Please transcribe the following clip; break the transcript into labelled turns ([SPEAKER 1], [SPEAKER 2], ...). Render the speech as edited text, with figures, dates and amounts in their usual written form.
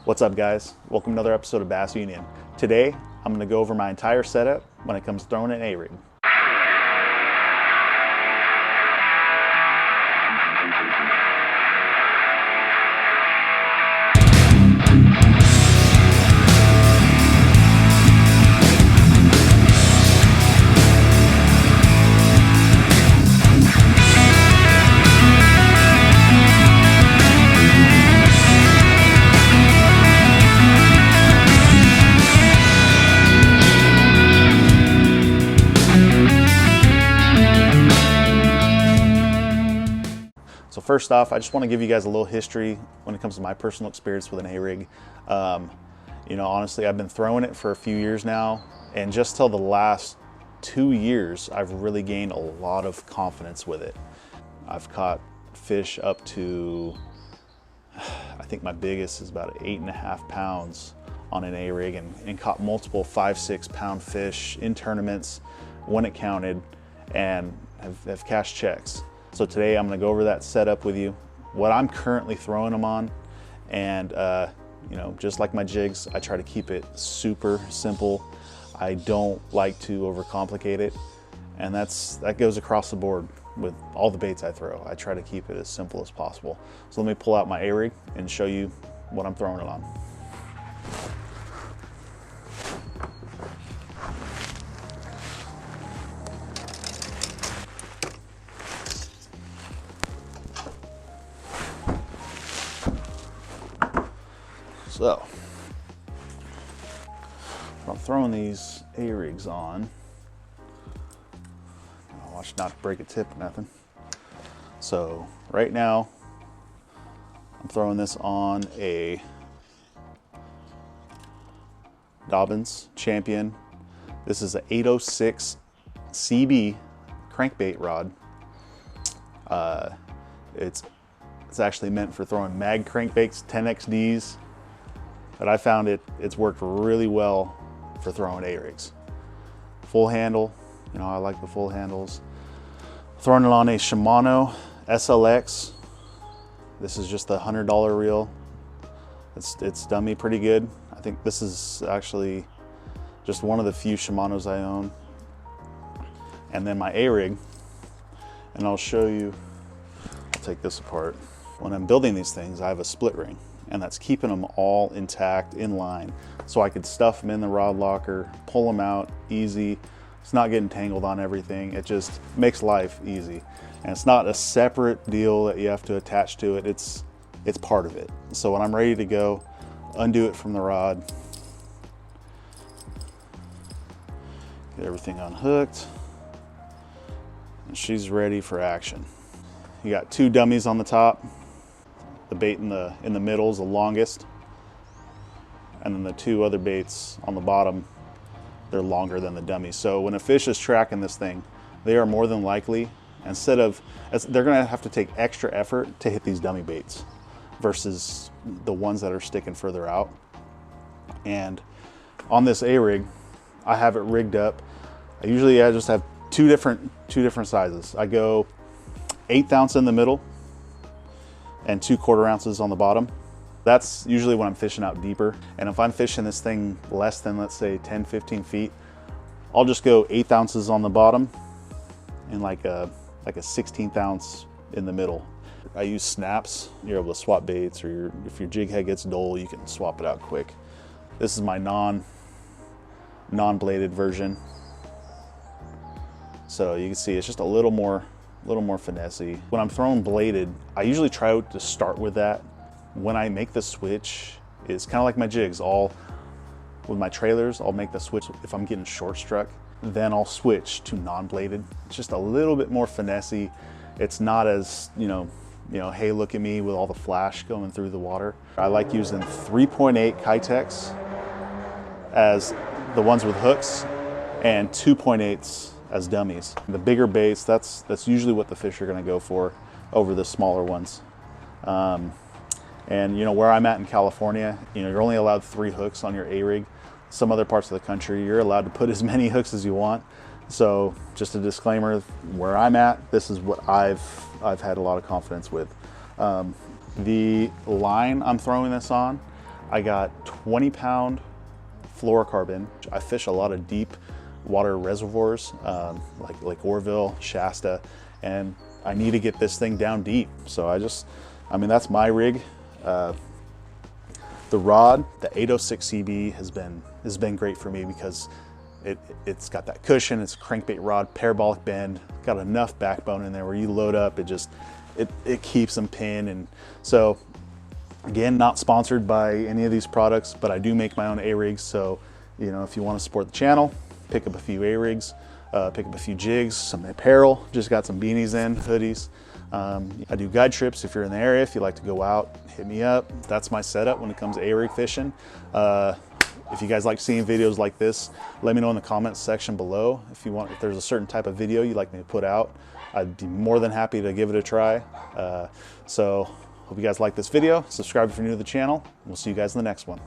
[SPEAKER 1] What's up, guys? Welcome to another episode of Bass Union. Today, I'm going to go over my entire setup when it comes to throwing an A-rig. So first off, I just want to give you guys a little history when it comes to my personal experience with an A-rig. Honestly, I've been throwing it for a few years now, and just till the last 2 years, I've really gained a lot of confidence with it. I've caught fish up to, I think my biggest is about 8.5 pounds on an A-rig, and caught multiple 5-6 pound fish in tournaments when it counted, and have cashed checks. So today I'm going to go over that setup with you, what I'm currently throwing them on, and just like my jigs, I try to keep it super simple. I don't like to overcomplicate it, and that goes across the board with all the baits I throw. I try to keep it as simple as possible. So let me pull out my A-rig and show you what I'm throwing it on. So, I'm throwing these A-rigs on. Watch not break a tip or nothing. So, right now, I'm throwing this on a Dobyns Champion. This is an 806 CB crankbait rod. It's actually meant for throwing mag crankbaits, 10XDs. But I found it's worked really well for throwing A-rigs. Full handle, I like the full handles. Throwing it on a Shimano SLX. This is just the $100 reel. It's done me pretty good. I think this is actually just one of the few Shimanos I own. And then my A-rig, and I'll show you, I'll take this apart. When I'm building these things, I have a split ring, and that's keeping them all intact, in line. So I could stuff them in the rod locker, pull them out easy. It's not getting tangled on everything. It just makes life easy. And it's not a separate deal that you have to attach to it. It's part of it. So when I'm ready to go, undo it from the rod, get everything unhooked, and she's ready for action. You got 2 dummies on the top. The bait in the middle is the longest, and then the 2 other baits on the bottom, they're longer than the dummy. So when a fish is tracking this thing, they are more than likely, they're gonna have to take extra effort to hit these dummy baits versus the ones that are sticking further out. And on this A-rig, I have it rigged up. I just have two different sizes. I go 1/8 ounce in the middle and 2/4 ounces on the bottom. That's usually when I'm fishing out deeper. And if I'm fishing this thing less than, let's say, 10-15 feet, I'll just go 1/8 ounces on the bottom and like a 1/16 ounce in the middle. I use snaps. You're able to swap baits, or if your jig head gets dull, you can swap it out quick. This is my non-bladed version. So you can see it's just a little more finessey. When I'm throwing bladed, I usually try to start with that. When I make the switch, it's kind of like my jigs. With my trailers, I'll make the switch if I'm getting short struck. Then I'll switch to non-bladed. It's just a little bit more finessey. It's not as, hey, look at me with all the flash going through the water. I like using 3.8 Kitex as the ones with hooks, and 2.8s as dummies. The bigger baits, that's usually what the fish are gonna go for over the smaller ones. And where I'm at in California, you're only allowed 3 hooks on your A-rig. Some other parts of the country, you're allowed to put as many hooks as you want. So just a disclaimer, where I'm at, this is what I've had a lot of confidence with. The line I'm throwing this on, I got 20-pound fluorocarbon. I fish a lot of deep water reservoirs, like Lake Oroville, Shasta, and I need to get this thing down deep. So I mean, that's my rig. The rod, the 806 CB has been great for me because it's got that cushion. It's a crankbait rod, parabolic bend, got enough backbone in there where you load up, it keeps them pinned. And so again, not sponsored by any of these products, but I do make my own A-rigs. So, you know, if you want to support the channel, pick up a few A-rigs, pick up a few jigs, some apparel, just got some beanies in, hoodies. I do guide trips. If you're in the area, if you like to go out, hit me up. That's my setup when it comes to A-rig fishing. If you guys like seeing videos like this, let me know in the comments section below. If there's a certain type of video you'd like me to put out, I'd be more than happy to give it a try. So hope you guys like this video. Subscribe if you're new to the channel. We'll see you guys in the next one.